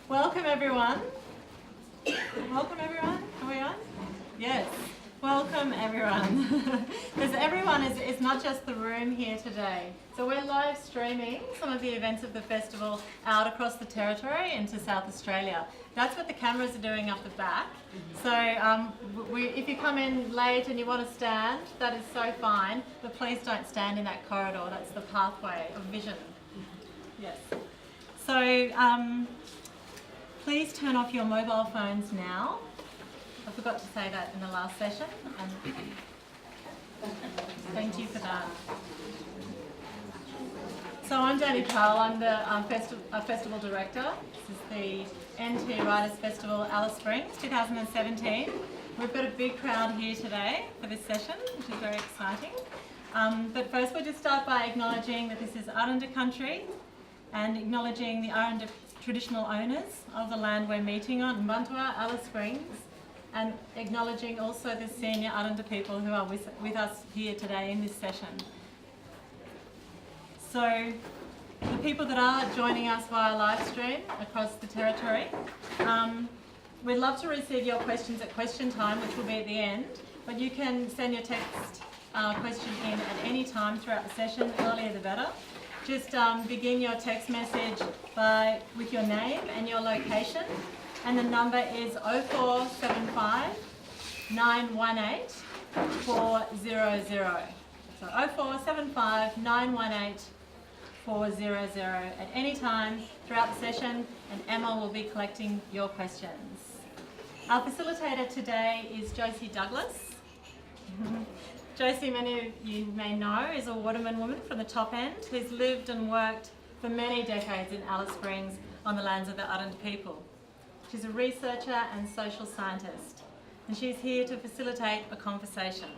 Welcome everyone. Welcome everyone. Are we on? Yes. Welcome everyone. Because everyone is not just the room here today. So we're live streaming some of the events of the festival out across the territory into South Australia. That's what the cameras are doing up the back. So if you come in late and you want to stand, that is so fine, but please don't stand in that corridor. That's the pathway of vision. Yes. So please turn off your mobile phones now. I forgot to say that in the last session. Thank you for that. So I'm Danny Powell, I'm the festival director. This is the NT Writers Festival Alice Springs 2017. We've got a big crowd here today for this session, which is very exciting. But first we'll just start by acknowledging that this is Arrernte country and acknowledging the Arrernte traditional owners of the land we're meeting on, Mbantua, Alice Springs, and acknowledging also the senior Arrernte people who are with us here today in this session. So the people that are joining us via live stream across the territory, we'd love to receive your questions at question time, which will be at the end, but you can send your text question in at any time throughout the session, earlier the better. Just begin your text message with your name and your location, and the number is 0475 918 400. So 0475 918 400 at any time throughout the session, and Emma will be collecting your questions. Our facilitator today is Josie Douglas. Josie, many of you may know, is a Wardaman woman from the top end who's lived and worked for many decades in Alice Springs on the lands of the Arrernte people. She's a researcher and social scientist, and she's here to facilitate a conversation.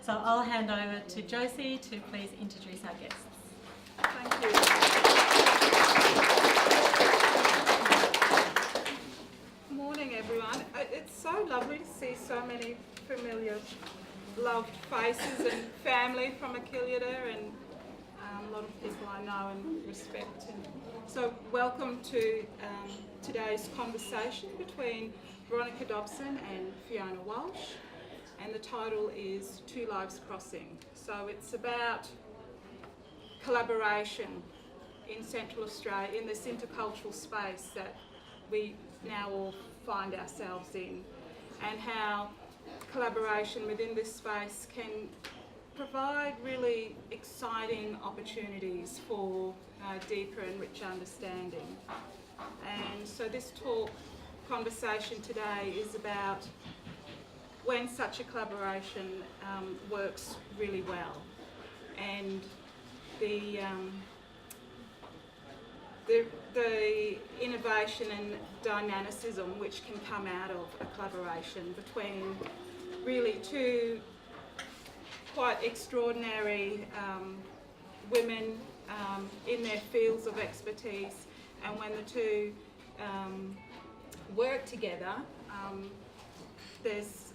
So I'll hand over to Josie to please introduce our guests. Thank you. Morning everyone. It's so lovely to see so many familiar loved faces and family from Iwerre, and a lot of people I know and respect. And so welcome to today's conversation between Veronica Dobson and Fiona Walsh, and the title is Two Lives Crossing. So it's about collaboration in Central Australia, in this intercultural space that we now all find ourselves in, and how collaboration within this space can provide really exciting opportunities for deeper and richer understanding. And so this conversation today is about when such a collaboration works really well, and the innovation and dynamicism which can come out of a collaboration between really two quite extraordinary women in their fields of expertise, and when the two work together, there's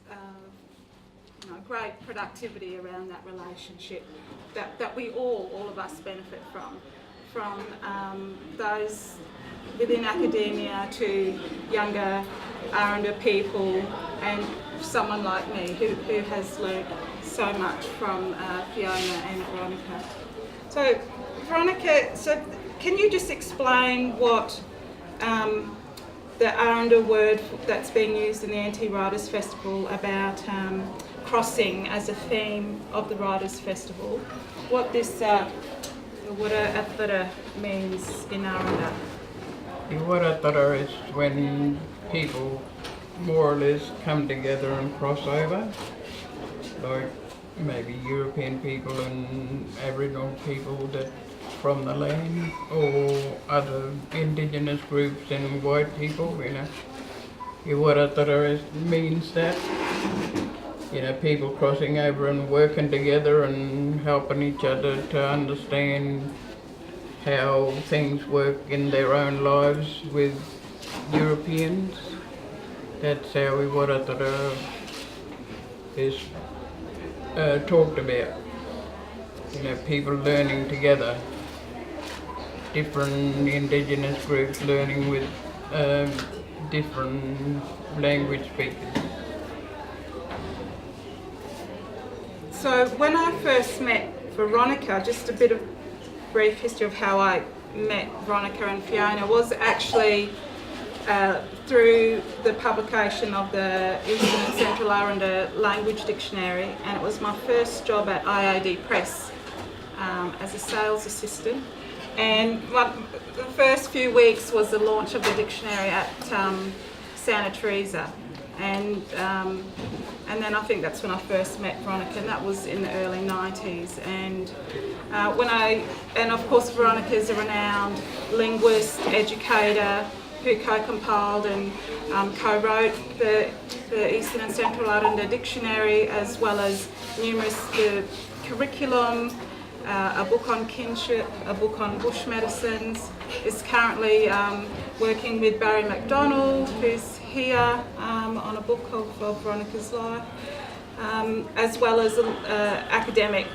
great productivity around that relationship that we all of us benefit from those within academia to younger Arrernte people, and someone like me who has learned so much from Fiona and Veronica. So Veronica, can you just explain what the Arrernte word that's being used in the NT Writers Festival about crossing as a theme of the Writers Festival, what this Iwerre Atherre means in Arrernte? Iwerre Atherre is when people more or less come together and cross over, like maybe European people and Aboriginal people that from the land, or other indigenous groups and white people, Iwerre Atherre means that, people crossing over and working together and helping each other to understand how things work in their own lives with Europeans. That's how Iwerre Atherre is talked about. People learning together, different indigenous groups learning with different language speakers. So when I first met Veronica, just a bit of brief history of how I met Veronica and Fiona was actually through the publication of the Eastern and Central Arrernte Language Dictionary, and it was my first job at IAD Press as a sales assistant. And the first few weeks was the launch of the dictionary at Santa Teresa, and then I think that's when I first met Veronica, and that was in the early 90s. And and of course Veronica is a renowned linguist, educator, who co-compiled and co-wrote the Eastern and Central Arrernte Dictionary, as well as the curriculum, a book on kinship, a book on bush medicines. Is currently working with Barry McDonald, who's here, on a book of Veronica's life, as well as academic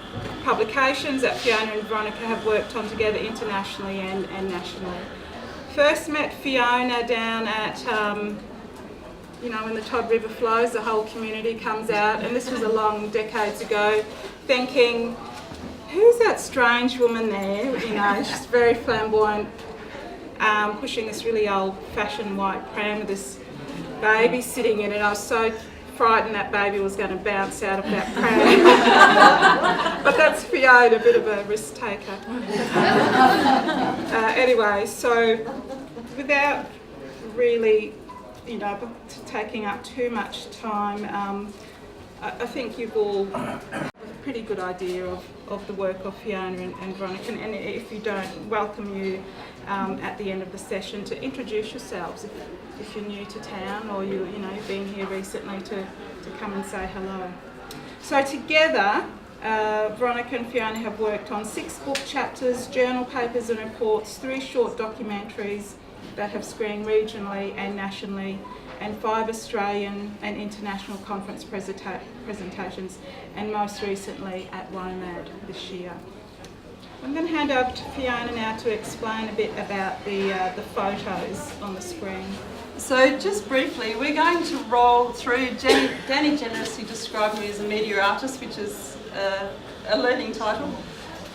publications that Fiona and Veronica have worked on together internationally and nationally. First met Fiona down at, when the Todd River flows, the whole community comes out, and this was a long decades ago, thinking, who's that strange woman there? She's very flamboyant, pushing this really old-fashioned white pram with this baby sitting in it. I was so frightened that baby was going to bounce out of that pram. But that's Fiona, a bit of a risk taker. Anyway, so without really, taking up too much time, I think you've all got a pretty good idea of the work of Fiona and Veronica, and if you don't, welcome you at the end of the session to introduce yourselves if you're new to town, or you've been here recently, to come and say hello. So together, Veronica and Fiona have worked on 6 book chapters, journal papers and reports, 3 short documentaries that have screened regionally and nationally, and 5 Australian and international conference presentations, and most recently at Wardaman this year. I'm going to hand over to Fiona now to explain a bit about the photos on the screen. So just briefly, we're going to roll through, Danny generously described me as a media artist, which is a learning title.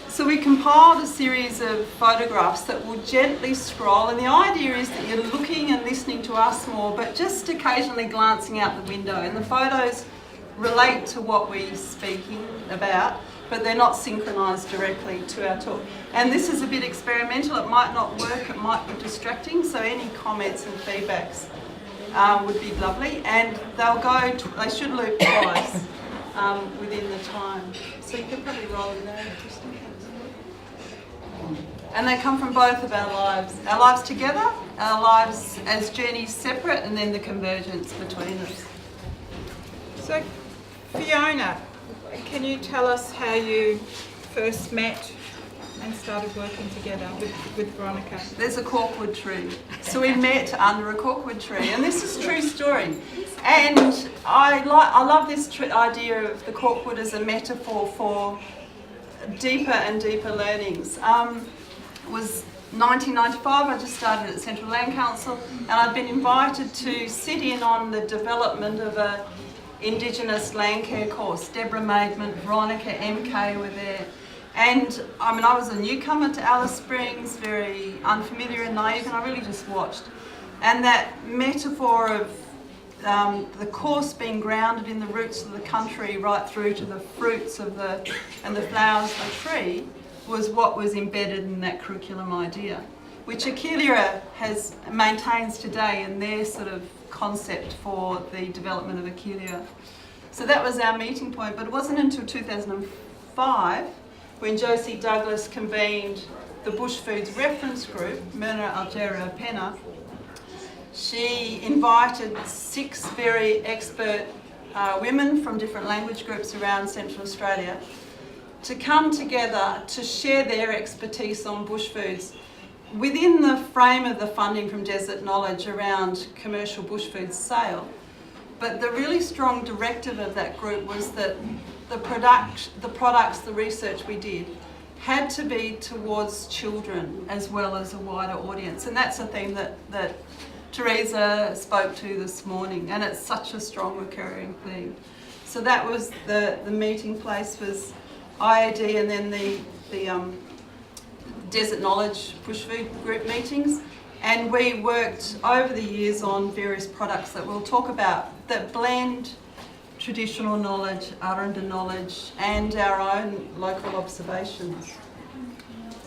So we compiled a series of photographs that will gently scroll, and the idea is that you're looking and listening to us more, but just occasionally glancing out the window. And the photos relate to what we're speaking about, but they're not synchronised directly to our talk. And this is a bit experimental. It might not work, it might be distracting, so any comments and feedbacks would be lovely. And they should loop twice within the time. So you can probably roll it out. And they come from both of our lives together, our lives as journeys separate, and then the convergence between us. So Fiona, can you tell us how you first met and started working together with Veronica? There's a corkwood tree. So we met under a corkwood tree, and this is a true story. And I love this idea of the corkwood as a metaphor for deeper and deeper learnings. It was 1995, I just started at Central Land Council, and I'd been invited to sit in on the development of a Indigenous land care course. Deborah Maidment, Veronica, MK were there. And I was a newcomer to Alice Springs, very unfamiliar and naive, and I really just watched. And that metaphor of the course being grounded in the roots of the country right through to the fruits and the flowers of the tree was what was embedded in that curriculum idea, which Iwerre maintains today in their sort of concept for the development of Iwerre. So that was our meeting point, but it wasn't until 2005 when Josie Douglas convened the Bush Foods Reference Group, Myrna Algera Penna. She invited 6 very expert women from different language groups around Central Australia to come together to share their expertise on bush foods within the frame of the funding from Desert Knowledge around commercial bush foods sale. But the really strong directive of that group was that the products, the research we did, had to be towards children as well as a wider audience. And that's a theme that Teresa spoke to this morning, and it's such a strong recurring theme. So that was the meeting place was IAD, and then the Desert Knowledge Bush Food Group meetings. And we worked over the years on various products that we'll talk about that blend traditional knowledge, Arrernte knowledge, and our own local observations.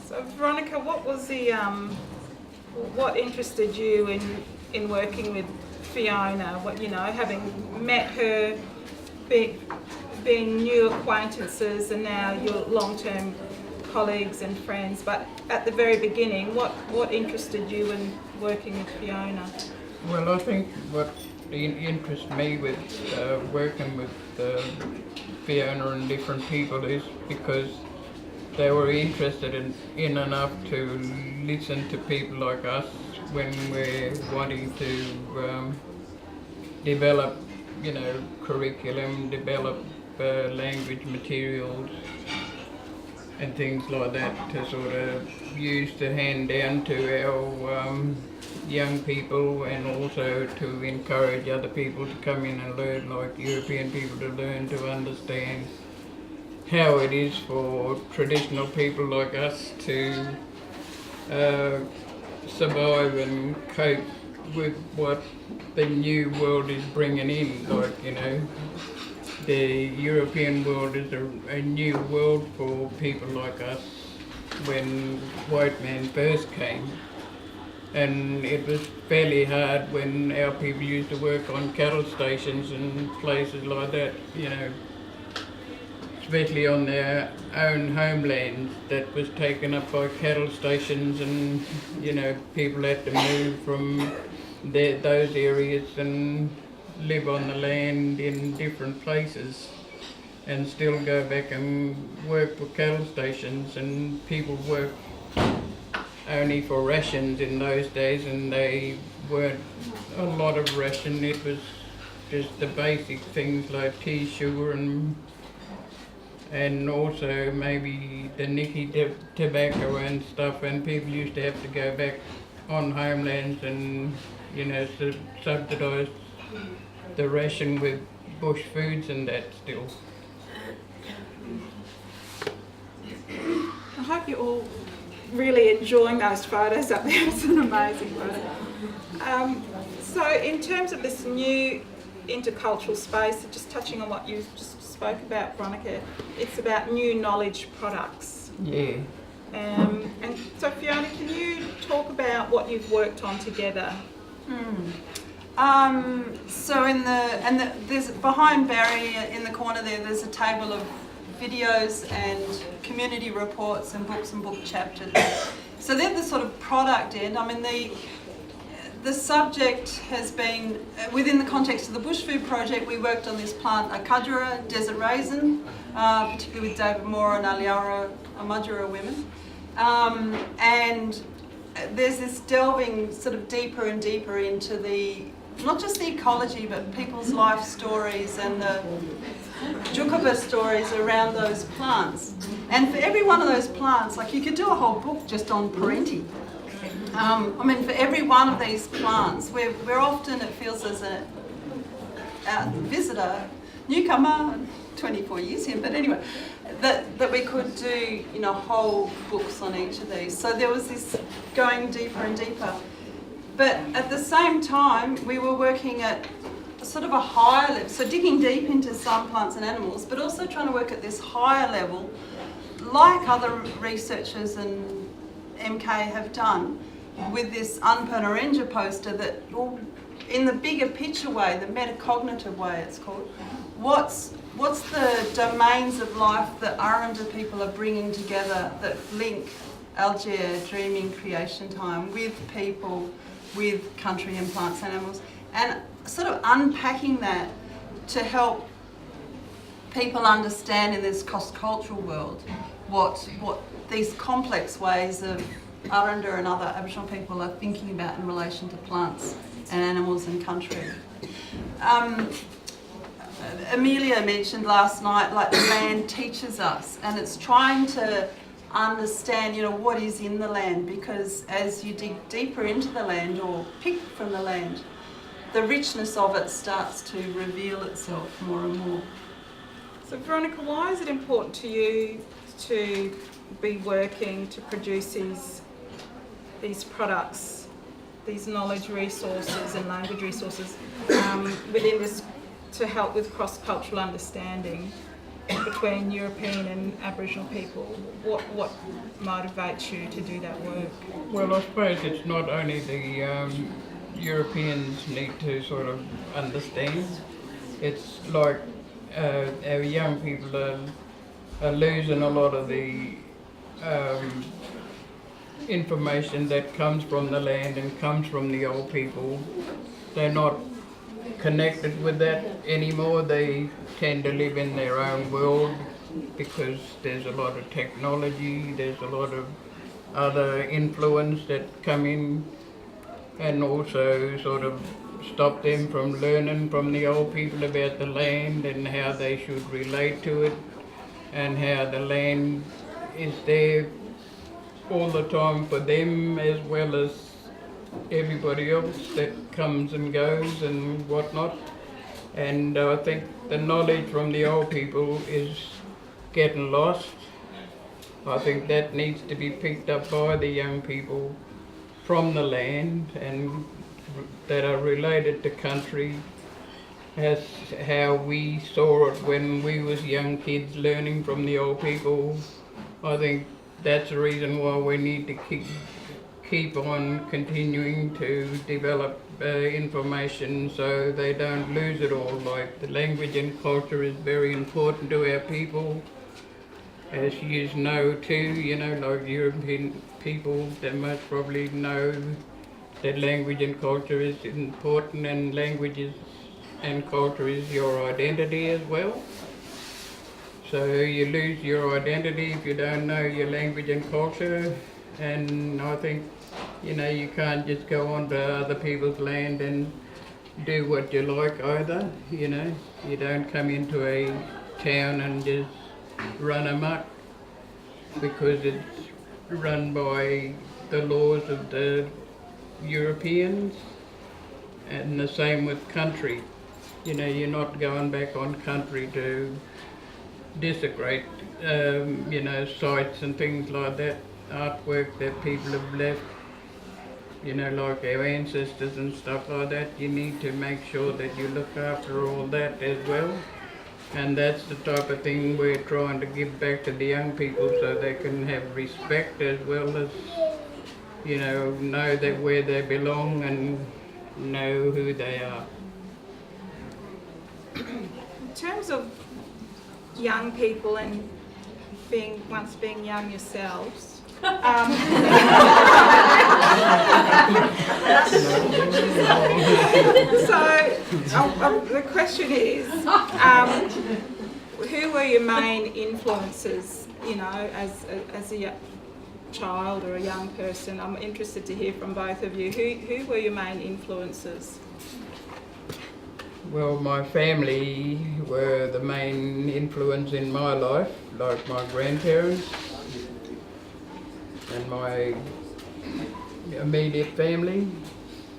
So Veronica, what was the what interested you in working with Fiona? What, you know, having met her, being new acquaintances, and now you're long-term colleagues and friends. But at the very beginning, what interested you in working with Fiona? Well, I think what interests me with working with Fiona and different people is because they were interested in enough to listen to people like us when we're wanting to develop, you know, curriculum, develop language materials and things like that to sort of use to hand down to our young people, and also to encourage other people to come in and learn, like European people to learn to understand how it is for traditional people like us to survive and cope with what the new world is bringing in. Like, you know, the European world is a new world for people like us when white man first came. And it was fairly hard when our people used to work on cattle stations and places like that, you know, especially on their own homelands that was taken up by cattle stations, and, you know, people had to move from those areas and live on the land in different places and still go back and work for cattle stations. And people worked only for rations in those days, and they weren't a lot of ration. It was just the basic things like tea, sugar, and also maybe the nicky tobacco and stuff. And people used to have to go back on homelands and, you know, subsidise the ration with bush foods and that still. I hope you're all really enjoying those photos up there. It's an amazing photo. So in terms of this new intercultural space, just touching on what you just spoke about, Veronica, it's about new knowledge products. Yeah. And so Fiona, can you talk about what you've worked on together? So there's behind Barry in the corner there's a table of videos and community reports and books and book chapters. So they're the sort of product end. I mean, the subject has been, within the context of the Bush Food Project, we worked on this plant, a kudjura, desert raisin, particularly with David Moore and Iwerre Atherre women. And there's this delving sort of deeper and deeper into not just the ecology, but people's life stories and the Jukuba stories around those plants. And for every one of those plants, like, you could do a whole book just on Arrernte. I mean, for every one of these plants, we're often, it feels as a visitor, newcomer, 24 years here, but anyway, that we could do, you know, whole books on each of these. So there was this going deeper and deeper. But at the same time, we were working at sort of a higher level, so digging deep into some plants and animals, but also trying to work at this higher level, like other researchers and MK have done, with this Arrernte poster that, in the bigger picture way, the metacognitive way it's called, what's the domains of life that Arrernte people are bringing together that link Algier, dreaming, creation time, with people, with country and plants and animals, and sort of unpacking that to help people understand in this cross-cultural world what these complex ways of Arrernte and other Aboriginal people are thinking about in relation to plants and animals and country. Amelia mentioned last night, like, the land teaches us, and it's trying to understand, what is in the land, because as you dig deeper into the land or pick from the land, the richness of it starts to reveal itself more and more. So Veronica, why is it important to you to be working to produce these products, these knowledge resources and language resources within this, to help with cross-cultural understanding between European and Aboriginal people? What motivates you to do that work? Well, I suppose it's not only the Europeans need to sort of understand. It's like our young people are losing a lot of the information that comes from the land and comes from the old people. They're not connected with that anymore. They tend to live in their own world because there's a lot of technology, there's a lot of other influence that come in and also sort of stop them from learning from the old people about the land and how they should relate to it and how the land is there all the time for them as well as everybody else that comes and goes and whatnot. And I think the knowledge from the old people is getting lost. I think that needs to be picked up by the young people from the land and that are related to country, as how we saw it when we was young kids learning from the old people. I think that's the reason why we need to keep on continuing to develop information so they don't lose it all. Like the language and culture is very important to our people, as you know too, like European people, they most probably know that language and culture is important, and languages and culture is your identity as well. So you lose your identity if you don't know your language and culture, and I think you can't just go onto other people's land and do what you like either. You don't come into a town and just run amok, because it's run by the laws of the Europeans, and the same with country. You're not going back on country to desecrate sites and things like that, artwork that people have left, like our ancestors and stuff like that. You need to make sure that you look after all that as well. And that's the type of thing we're trying to give back to the young people, so they can have respect as well as, know that where they belong and know who they are. In terms of young people and once being young yourselves, the question is, who were your main influences, as a child or a young person? I'm interested to hear from both of you. Who were your main influences? Well, my family were the main influence in my life, like my grandparents and my immediate family,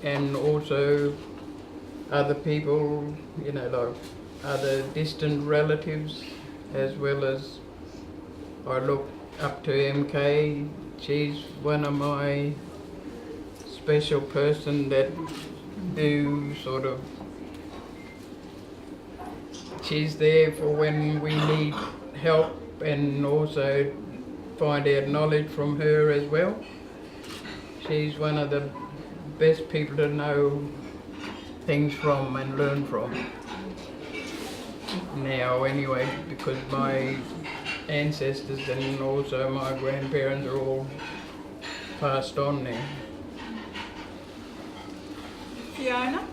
and also other people, like other distant relatives, as well as I look up to MK. She's one of my special person that do sort of, she's there for when we need help, and also find out knowledge from her as well. She's one of the best people to know things from and learn from now anyway, because my ancestors and also my grandparents are all passed on now. Fiona,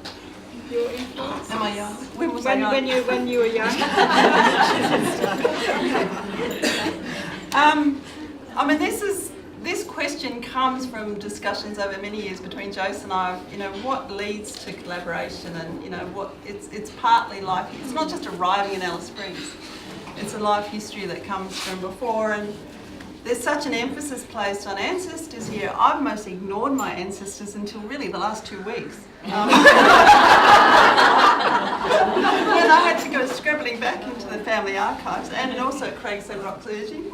your influence? Am I young? When was I young? When you were young? This question comes from discussions over many years between Josie and I. What leads to collaboration, and it's partly life. It's not just arriving in Alice Springs. It's a life history that comes from before, and there's such an emphasis placed on ancestors here. I've mostly ignored my ancestors until really the last 2 weeks. When I had to go scrabbling back into the family archives, and also at Craigsend Rock Clergy.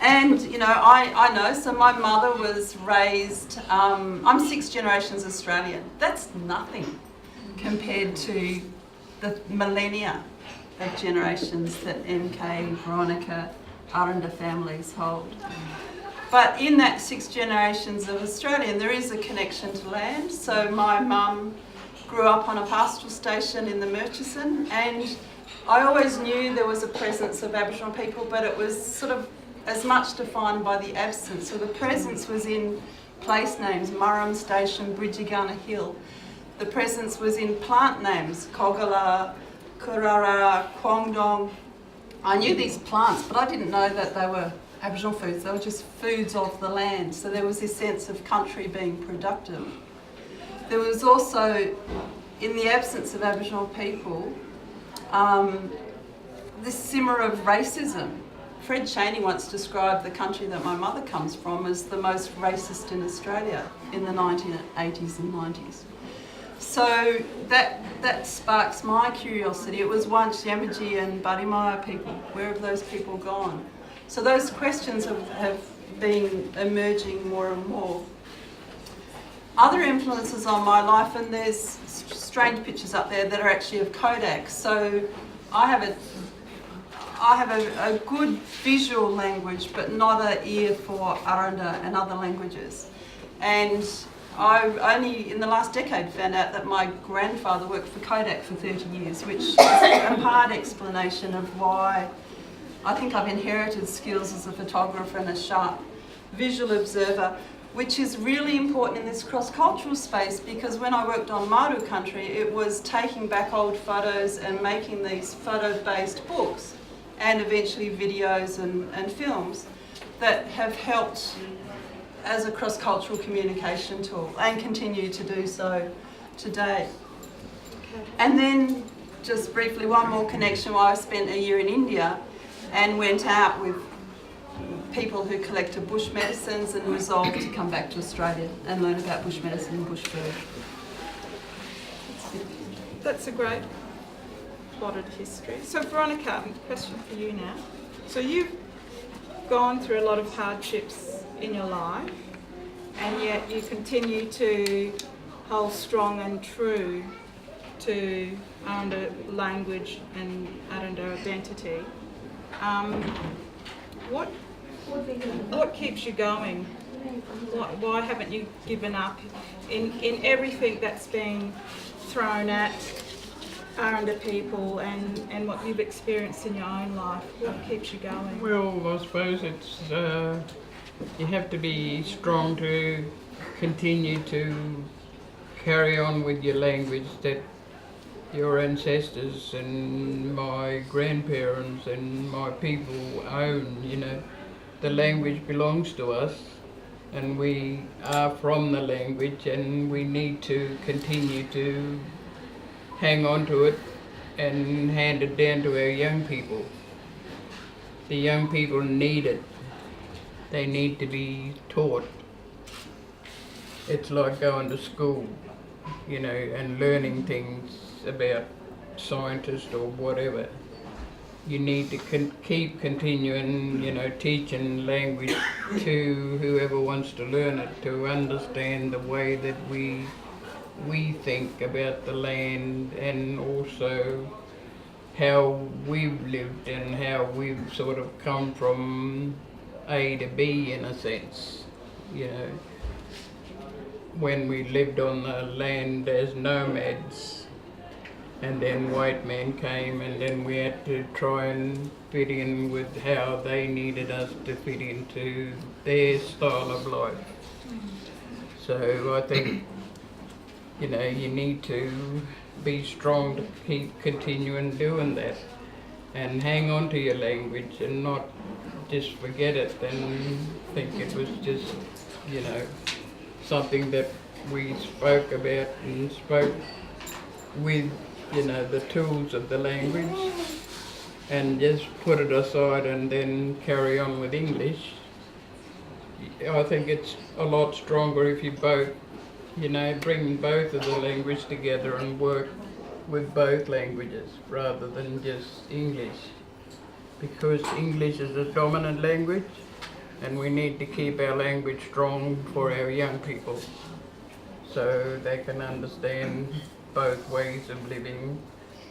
And, you know, I know, so my mother was raised, I'm 6 generations Australian. That's nothing compared to the millennia of generations that MK, Veronica, Arrernte families hold. But in that 6 generations of Australian, there is a connection to land. So my mum grew up on a pastoral station in the Murchison, and I always knew there was a presence of Aboriginal people, but it was sort of as much defined by the absence. So the presence was in place names, Murrum Station, Bridgegana Hill. The presence was in plant names, Kogala, Kurara, Kwangdong. I knew these plants, but I didn't know that they were Aboriginal foods. They were just foods of the land. So there was this sense of country being productive. There was also, in the absence of Aboriginal people, this simmer of racism. Fred Chaney once described the country that my mother comes from as the most racist in Australia in the 1980s and 90s. So that sparks my curiosity. It was once Yamaji and Barimaya people. Where have those people gone? So those questions have been emerging more and more. Other influences on my life, and there's strange pictures up there that are actually of Kodak. So I have a good visual language, but not an ear for Arrernte and other languages. And I only in the last decade found out that my grandfather worked for Kodak for 30 years, which is a part explanation of why I think I've inherited skills as a photographer and a sharp visual observer, which is really important in this cross-cultural space, because when I worked on Maru country, it was taking back old photos and making these photo-based books and eventually videos and films that have helped as a cross-cultural communication tool and continue to do so today. And then, just briefly, one more connection. Where I spent a year in India and went out with people who collected bush medicines and resolved to come back to Australia and learn about bush medicine and bush food. That's a great plotted history. So Veronica, question for you now. So you've gone through a lot of hardships in your life, and yet you continue to hold strong and true to Arrernte language and Arrernte identity. What keeps you going? Why haven't you given up in everything that's been thrown at Arrernte people and what you've experienced in your own life? What keeps you going? Well, I suppose it's you have to be strong to continue to carry on with your language that your ancestors and my grandparents and my people own. You know, the language belongs to us, and we are from the language, and we need to continue to hang on to it and hand it down to our young people. The young people need it. They need to be taught. It's like going to school, you know, and learning things about scientists or whatever. You need to keep continuing, you know, teaching language to whoever wants to learn it, to understand the way that we think about the land, and also how we've lived and how we've sort of come from A to B in a sense, you know. When we lived on the land as nomads, and then white men came, and then we had to try and fit in with how they needed us to fit into their style of life. So I think, you know, you need to be strong to keep continuing doing that and hang on to your language and not just forget it and think it was just, you know, something that we spoke about and spoke with, you know, the tools of the language. and just put it aside and then carry on with English. I think it's a lot stronger if you both, bring both of the language together and work with both languages rather than just English. Because English is a dominant language and we need to keep our language strong for our young people so they can understand both ways of living.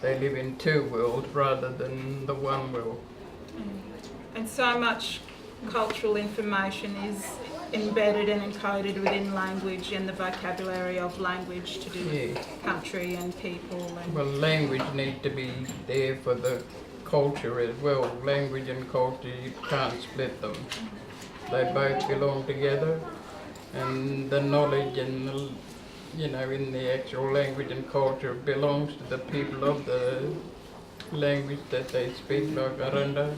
They live in two worlds rather than the one world. And so much cultural information is embedded and encoded within language and the vocabulary of language to do with country and people. Well, language needs to be there for the culture as well. Language and culture, you can't split them. They both belong together, and the knowledge and the, in the actual language and culture belongs to the people of the language that they speak, like Arrernte.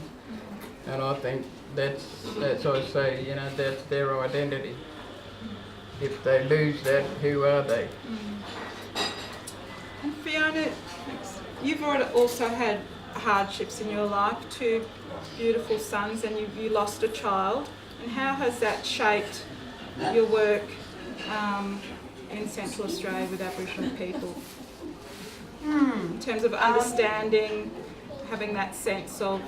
And I think that's I say, that's their identity. If they lose that, who are they? And Fiona, you've also had hardships in your life, 2 beautiful sons, and you lost a child. And how has that shaped your work in Central Australia with Aboriginal people? In terms of understanding, having that sense of,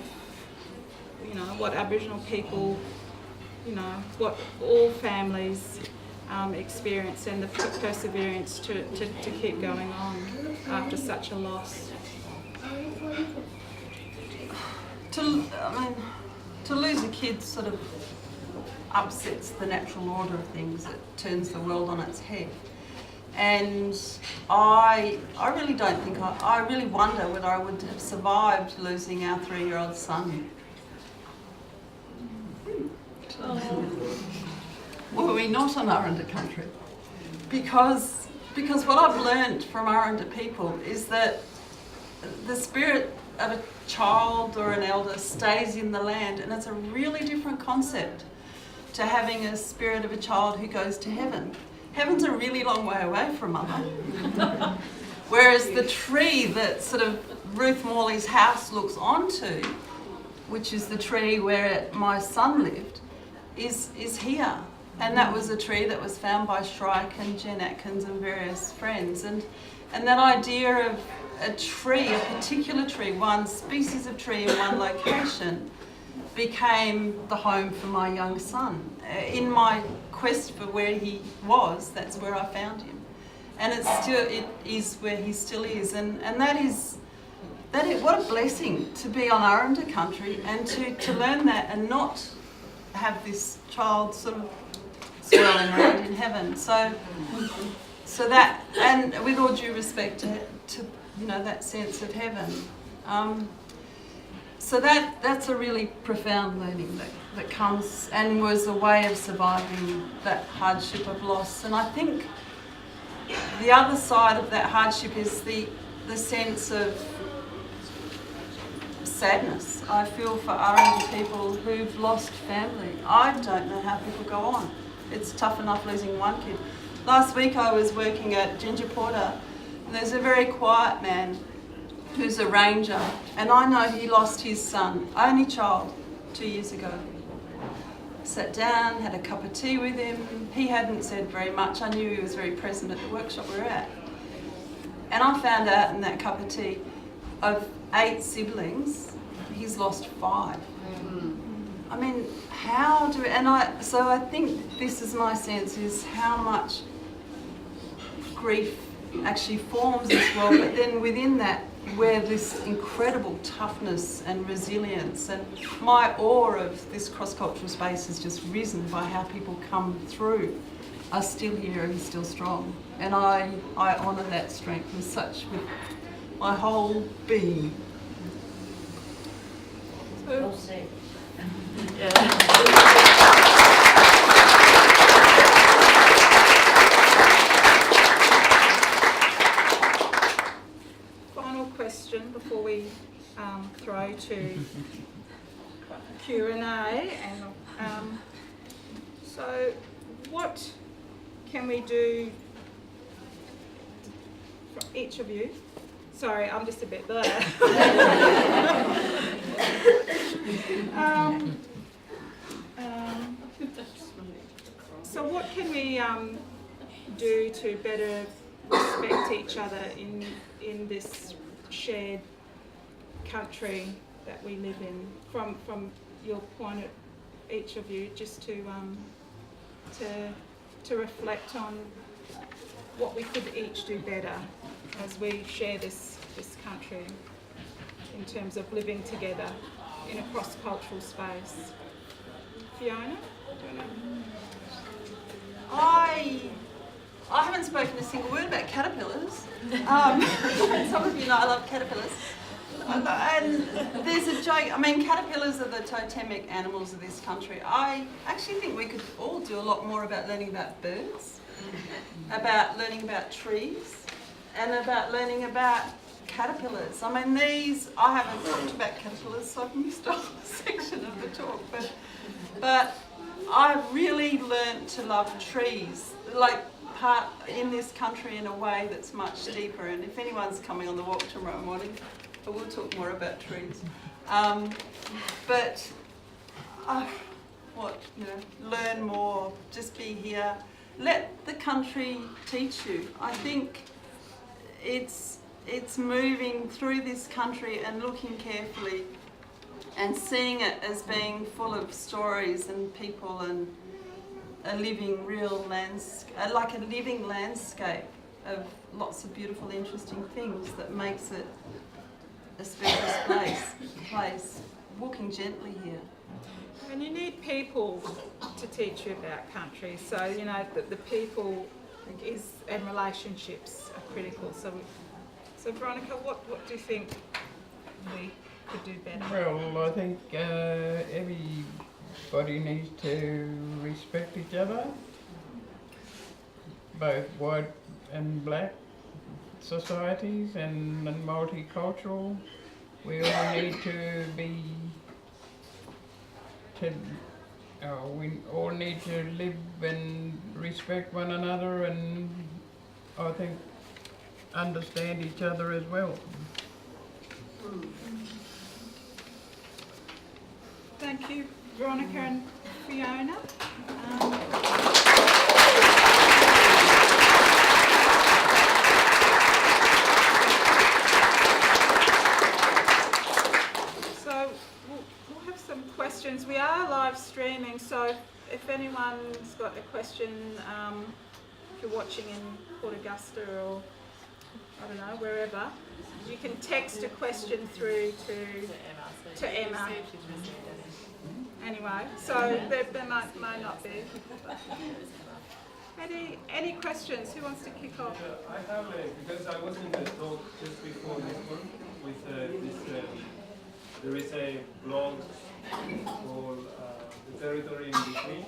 what Aboriginal people, what all families experience, and the perseverance to keep going on after such a loss. To lose a kid sort of upsets the natural order of things. It turns the world on its head. And I really don't think, I really wonder whether I would have survived losing our 3-year-old son. Were we not on Arrernte country? Because what I've learned from Arrernte people is that the spirit of a child or an elder stays in the land, and it's a really different concept to having a spirit of a child who goes to heaven. Heaven's a really long way away from mother. Whereas the tree that sort of Ruth Morley's house looks onto, which is the tree where my son lived, is here. And that was a tree that was found by Shrike and Jen Atkins and various friends. And that idea of a tree, a particular tree, one species of tree in one location, became the home for my young son. In my quest for where he was, that's where I found him. And it is where he still is. And what a blessing to be on Arrernte country and to learn that and not have this child sort of swirling around in heaven. So that, and with all due respect to that sense of heaven. So that's a really profound learning that comes and was a way of surviving that hardship of loss. And I think the other side of that hardship is the sense of sadness I feel for Arrernte people who've lost family. I don't know how people go on. It's tough enough losing one kid. Last week I was working at Ginger Porter, and there's a very quiet man who's a ranger, and I know he lost his son, only child, 2 years ago. Sat down, had a cup of tea with him. He hadn't said very much. I knew he was very present at the workshop we were at. And I found out in that cup of tea, of 8 siblings, he's lost 5. I mean, so I think this is my sense, is how much grief actually forms this world, but then within that, where this incredible toughness and resilience, and my awe of this cross-cultural space has just risen by how people come through, are still here and still strong. And I honour that strength with my whole being. Well said. Final question before we throw to Q&A. So what can we do for each of you? Sorry, I'm just a bit blur. So what can we do to better respect each other in this shared country that we live in? From your point of each of you, just to reflect on what we could each do better as we share this country in terms of living together in a cross-cultural space. Fiona? I haven't spoken a single word about caterpillars. Some of you know I love caterpillars. And there's a joke, I mean, caterpillars are the totemic animals of this country. I actually think we could all do a lot more about learning about birds, about learning about trees, and about learning about caterpillars. I mean, I haven't talked about caterpillars, so I've missed a whole section of the talk, but I really learnt to love trees, like part in this country in a way that's much deeper. And if anyone's coming on the walk tomorrow morning, we'll talk more about trees. Learn more, just be here. Let the country teach you. I think it's moving through this country and looking carefully and seeing it as being full of stories and people and a living real landscape, like a living landscape of lots of beautiful, interesting things that makes it a special place. Walking gently here. And you need people to teach you about country. So, you know, the people and relationships are critical. So Veronica, what do you think we could do better? Well, I think everybody needs to respect each other, both white and black societies and multicultural. We all need to we all need to live and respect one another, and I think understand each other as well. Thank you, Veronica and Fiona. So we'll have some questions. We are live streaming, so if anyone's got a question, if you're watching in Port Augusta or I don't know, wherever, you can text a question through to Emma. Anyway, so there might not be. Any questions? Who wants to kick off? I have because I was in the talk just before this one with there is a blog called The Territory in Between,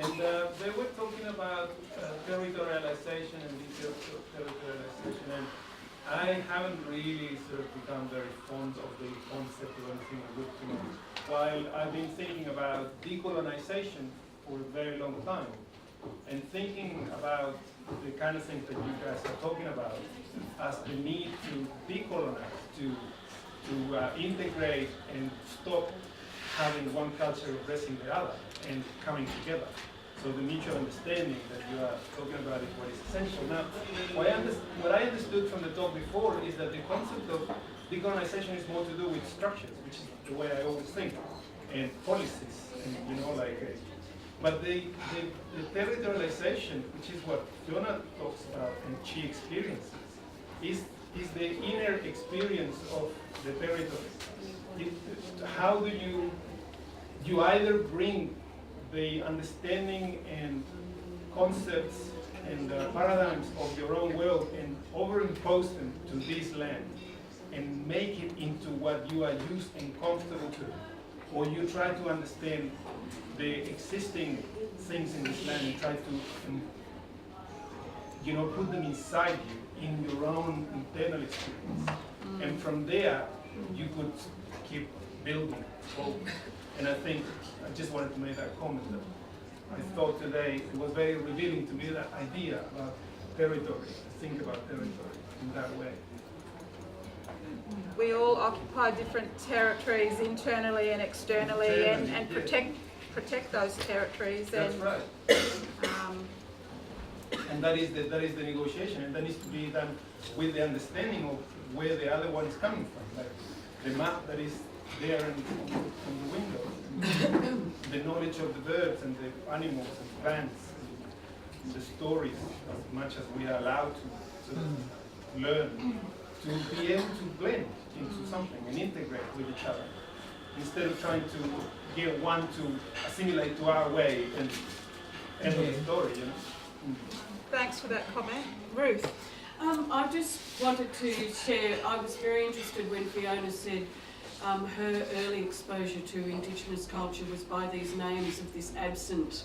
and they were talking about territorialization and deterritorialization, and I haven't really sort of become very fond of the concept or anything I look too much. While I've been thinking about decolonization for a very long time, and thinking about the kind of things that you guys are talking about as the need to decolonize, to integrate and stop having one culture oppressing the other and coming together. So the mutual understanding that you are talking about is what is essential. Now, what I understood from the talk before is that the concept of decolonization is more to do with structures, which is the way I always think, and policies, and but the territorialization, which is what Fiona talks about and she experiences, is the inner experience of the territory. How do you either bring the understanding and concepts and paradigms of your own world and overimpose them to this land and make it into what you are used and comfortable to, or you try to understand the existing things in this land and try to put them inside you in your own internal experience. And from there you could keep building forward. And I think I just wanted to make that comment that I thought today it was very revealing to me, that idea about territory, to think about territory in that way. We all occupy different territories internally and externally, and protect those territories. That's and right. And that is the negotiation, and that needs to be done with the understanding of where the other one is coming from. Like the map that is there on the window, the knowledge of the birds and the animals and plants, and the stories, as much as we are allowed to learn, to be able to blend into something and integrate with each other, instead of trying to get one to assimilate to our way and end of the story, you know. Thanks for that comment. Ruth? I just wanted to share, I was very interested when Fiona said her early exposure to Indigenous culture was by these names of this absent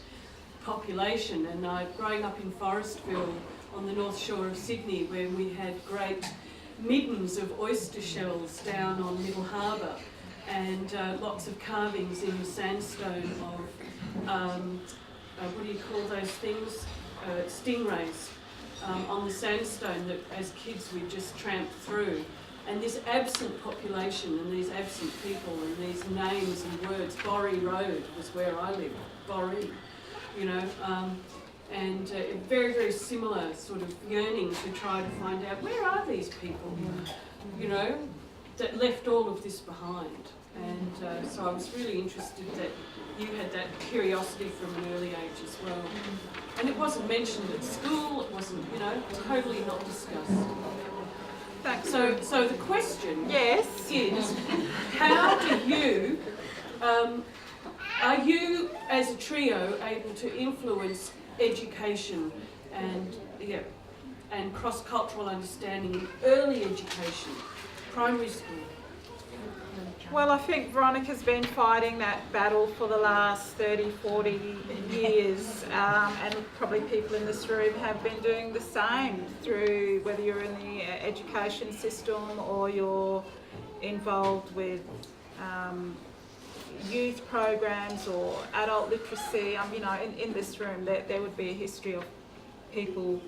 population. And growing up in Forestville on the north shore of Sydney, where we had great middens of oyster shells down on Middle Harbour, and lots of carvings in the sandstone of, what do you call those things? Stingrays on the sandstone that as kids we just tramped through. And this absent population and these absent people and these names and words, Borry Road was where I lived, Borry, you know, and a very, very similar sort of yearning to try to find out where are these people, you know, that left all of this behind. And so I was really interested that you had that curiosity from an early age as well. And it wasn't mentioned at school, it wasn't, you know, totally not discussed. Thanks. So the question Yes. is, how do you, are you as a trio able to influence education and cross-cultural understanding in early education, primary school? Well, I think Veronica's been fighting that battle for the last 30, 40 years, and probably people in this room have been doing the same through whether you're in the education system or you're involved with youth programs or adult literacy. You know, in this room there would be a history of people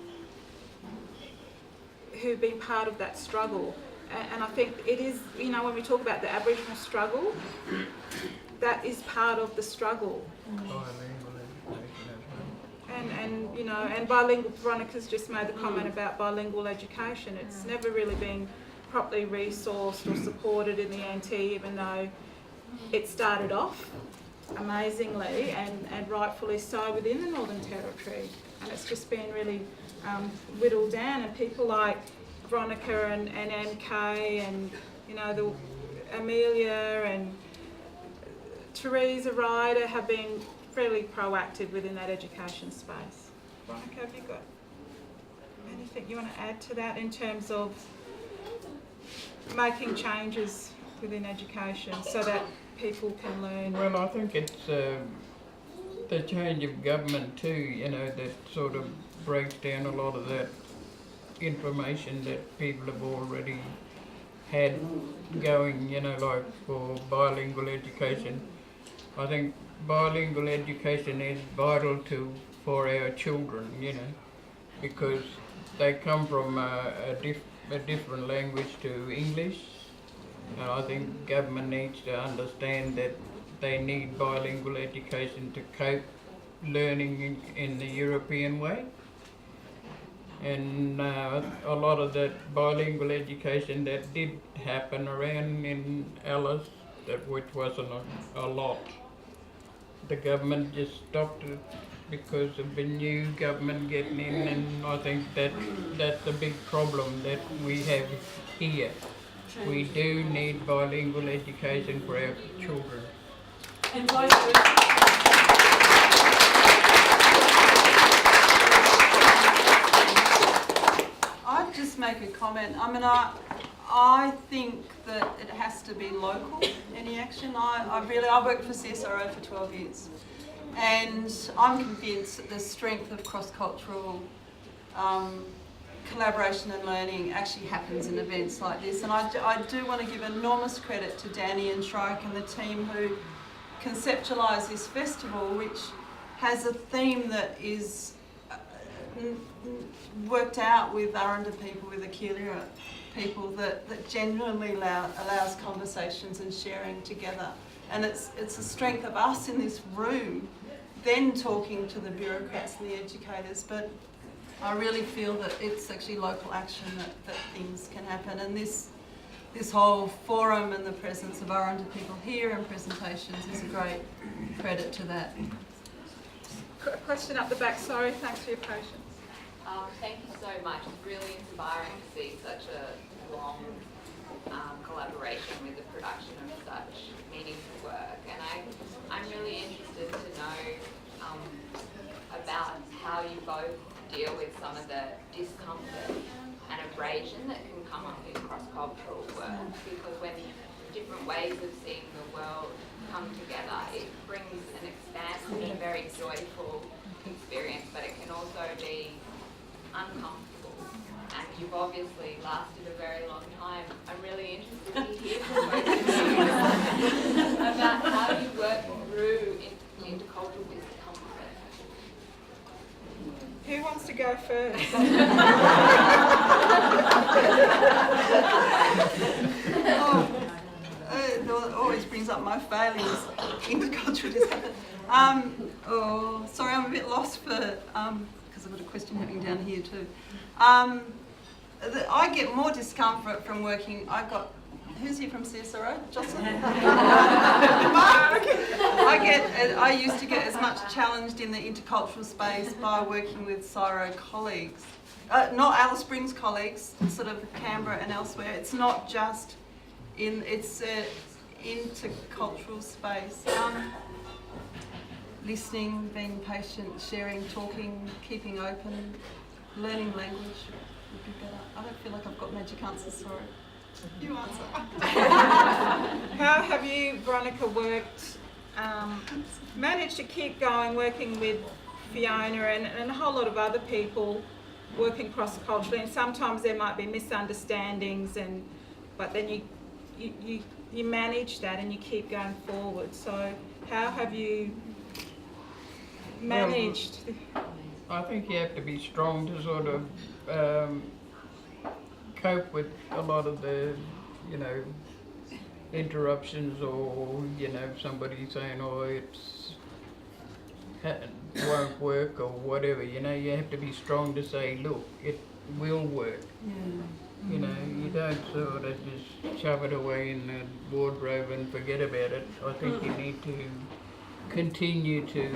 who've been part of that struggle. And I think it is, you know, when we talk about the Aboriginal struggle, that is part of the struggle. And you know, and bilingual, Veronica's just made the comment about bilingual education. It's never really been properly resourced or supported in the NT, even though it started off amazingly and rightfully so within the Northern Territory. And it's just been really whittled down, and people like Veronica and MK and, you know, the Amelia and Teresa Ryder have been fairly proactive within that education space. Veronica, have you got anything you want to add to that in terms of making changes within education so that people can learn? Well, I think it's the change of government too, you know, that sort of breaks down a lot of that information that people have already had going, you know, like for bilingual education. I think bilingual education is vital for our children, you know, because they come from a different language to English, and I think government needs to understand that they need bilingual education to cope learning in the European way. And a lot of that bilingual education that did happen around in Alice, which wasn't a lot, the government just stopped it because of the new government getting in, and I think that's a big problem that we have here. We do need bilingual education for our children. And vice versa. I'd just make a comment. I mean, I think that it has to be local, any action. I worked for CSIRO for 12 years, and I'm convinced that the strength of cross-cultural collaboration and learning actually happens in events like this. And I do want to give enormous credit to Danny and Shrike and the team who conceptualised this festival, which has a theme that is worked out with Arrernte people, with Iwerre people, that genuinely allows conversations and sharing together. And it's a strength of us in this room, then talking to the bureaucrats and the educators. But I really feel that it's actually local action that things can happen. And this whole forum and the presence of Arrernte people here and presentations is a great credit to that. Question up the back, sorry, thanks for your patience. Thank you so much. It's really inspiring to see such a long collaboration with the production of such meaningful work. And I'm really interested to know about how you both deal with some of the discomfort and abrasion that can come up in cross-cultural work, because when different ways of seeing the world come together, it brings an expansive and very joyful experience, but it can also be uncomfortable. And you've obviously lasted a very long time. I'm really interested to hear from both of you about how you work through intercultural discomfort. Who wants to go first? It always brings up my failings, intercultural discomfort. Sorry, I'm a bit lost because I've got a question happening down here too. I get more discomfort from working. Who's here from CSRO? Jocelyn? Mark! I used to get as much challenged in the intercultural space by working with CSIRO colleagues. Not Alice Springs colleagues, sort of Canberra and elsewhere. It's not just it's an intercultural space. Listening, being patient, sharing, talking, keeping open, learning language would be better. I don't feel like I've got magic answers, sorry. You answer. How have you, Veronica, managed to keep going, working with Fiona and a whole lot of other people working cross-culturally? And sometimes there might be misunderstandings, but then you manage that and you keep going forward. So how have you managed? I think you have to be strong to sort of cope with a lot of the, interruptions, or, somebody saying, oh, it won't work or whatever. You have to be strong to say, look, it will work. You don't sort of just shove it away in the wardrobe and forget about it. I think you need to continue to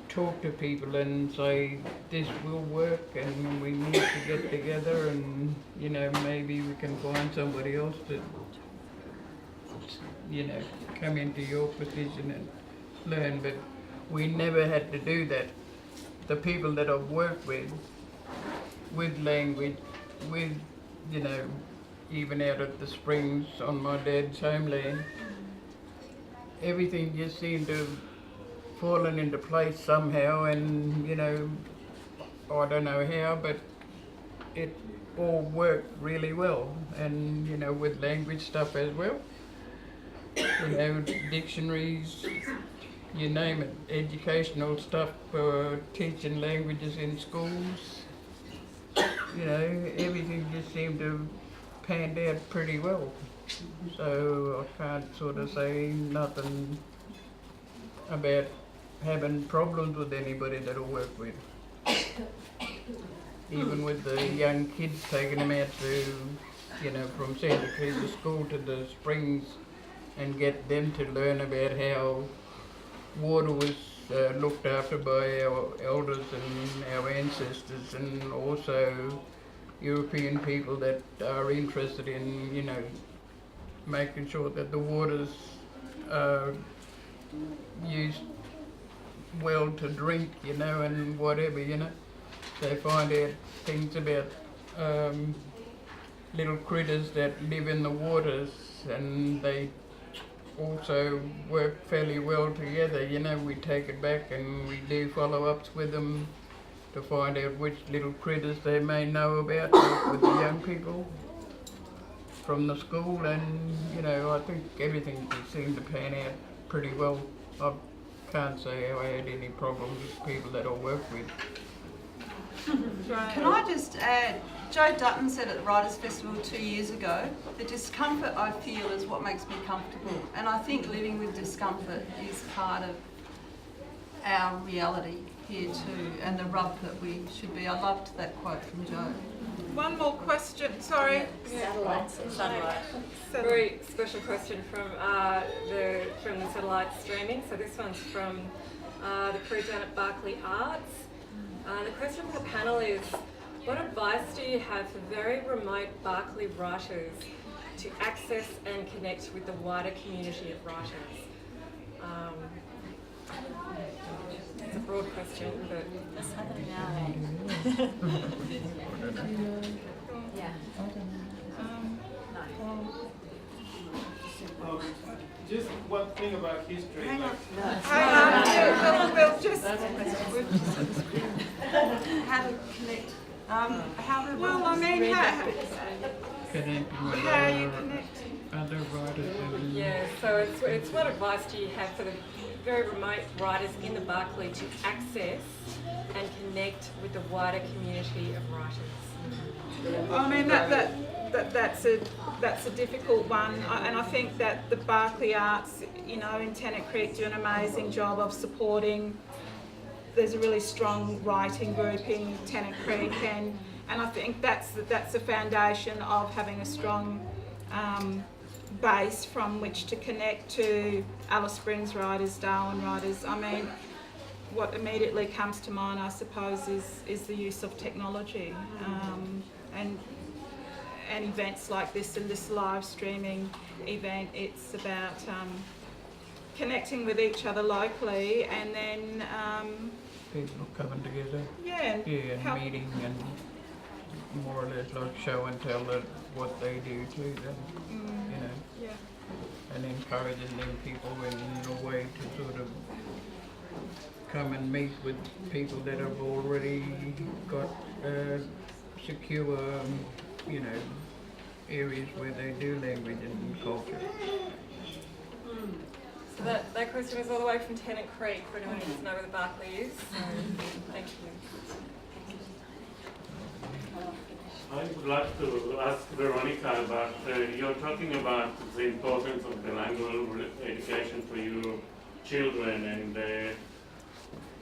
talk to people and say this will work and we need to get together, and maybe we can find somebody else to come into your position and learn. But we never had to do that. The people that I've worked with language, with even out at the Springs on my dad's homeland, everything just seemed to fallen into place somehow, and I don't know how, but it all worked really well. And with language stuff as well, dictionaries, you name it, educational stuff for teaching languages in schools, everything just seemed to panned out pretty well. So I can't sort of say nothing about having problems with anybody that I work with. Even with the young kids, taking them out to, from Santa Teresa School to the Springs, and get them to learn about how water was looked after by our elders and our ancestors, and also European people that are interested in, making sure that the water's used well to drink, and whatever, They find out things about little critters that live in the waters, and they also work fairly well together. We take it back and we do follow-ups with them to find out which little critters they may know about with the young people from the school, and I think everything seemed to pan out pretty well. I can't say I had any problems with people that I work with. Right. Can I just add, Joe Dutton said at the Writers' Festival 2 years ago, the discomfort I feel is what makes me comfortable. And I think living with discomfort is part of our reality here too, and the rub that we should be. I loved that quote from Joe. One more question, sorry. Satellites. Very special question from the satellite streaming. So this one's from the crew down at Berkeley Arts. The question for the panel is, what advice do you have for very remote Berkeley writers to access and connect with the wider community of writers? It's a broad question, but... What's happening now, Yeah. Just one thing about history. Hang on. like- Hang on, we'll just... How to connect, how to... Well, I mean, Connecting with how you connect. other writers and Yeah, so it's what advice do you have for the very remote writers in the Berkeley to access and connect with the wider community of writers? I mean, that's a difficult one, and I think that the Berkeley Arts, you know, in Tennant Creek do an amazing job of supporting. There's a really strong writing group in Tennant Creek, and I think that's the foundation of having a strong base from which to connect to Alice Springs writers, Darwin writers. I mean, what immediately comes to mind, I suppose, is the use of technology, and events like this and this live streaming event. It's about connecting with each other locally, and then people coming together. yeah, Yeah, help- and meeting and more or less like show and tell that what they do to them, you know, yeah. and encouraging them people in a way to sort of come and meet with people that have already got secure, you know, areas where they do language and culture. So that question was all the way from Tennant Creek, for anyone who doesn't know where the Berkeley is. So, thank you. I would like to ask Veronica about, you're talking about the importance of bilingual education for your children, and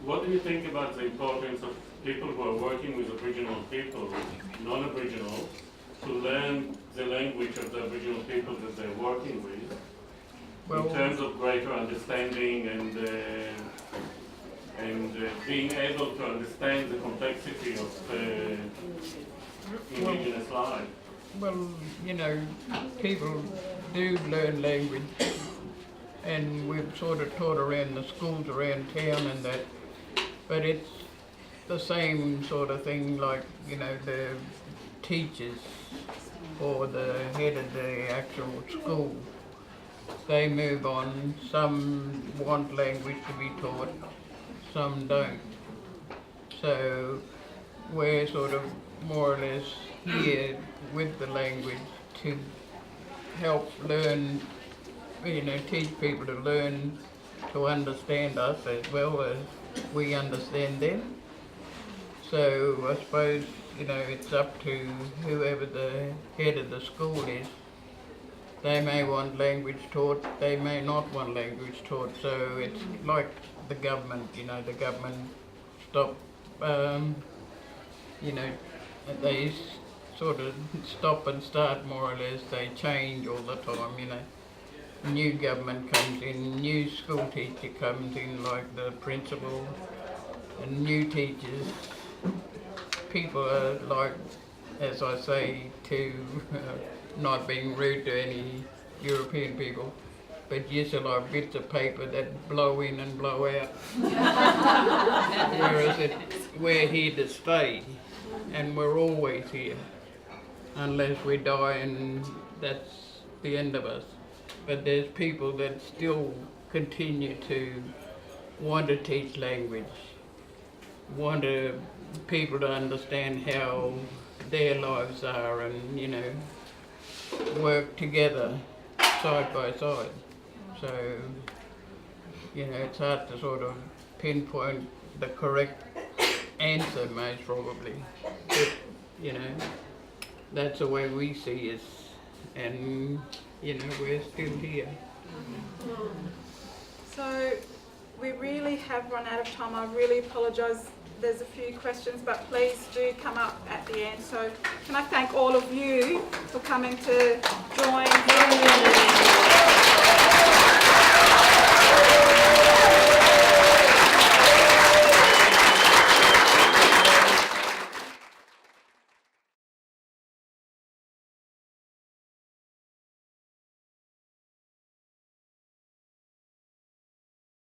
what do you think about the importance of people who are working with Aboriginal people, non-Aboriginal, to learn the language of the Aboriginal people that they're working with, in terms of greater understanding and being able to understand the complexity of Indigenous life? Well, you know, people do learn language, and we've sort of taught around the schools around town and that, but it's the same sort of thing, like, you know, the teachers or the head of the actual school, they move on. Some want language to be taught, some don't. So we're sort of more or less here with the language to help learn, you know, teach people to learn to understand us as well as we understand them. So I suppose, you know, it's up to whoever the head of the school is. They may want language taught, they may not want language taught. So it's like the government, you know, the government stop, you know, they sort of stop and start more or less. They change all the time, you know. New government comes in, new school teacher comes in, like the principal, and new teachers. People are like, as I say, to not being rude to any European people, but yes, are like bits of paper that blow in and blow out. Whereas we're here to stay, and we're always here, unless we die and that's the end of us. But there's people that still continue to want to teach language, want people to understand how their lives are, and, you know, work together side by side. So, you know, it's hard to sort of pinpoint the correct answer most probably. But, you know, that's the way we see us, and you know, we're still here. So we really have run out of time. I really apologise. There's a few questions, but please do come up at the end. So can I thank all of you for coming to join.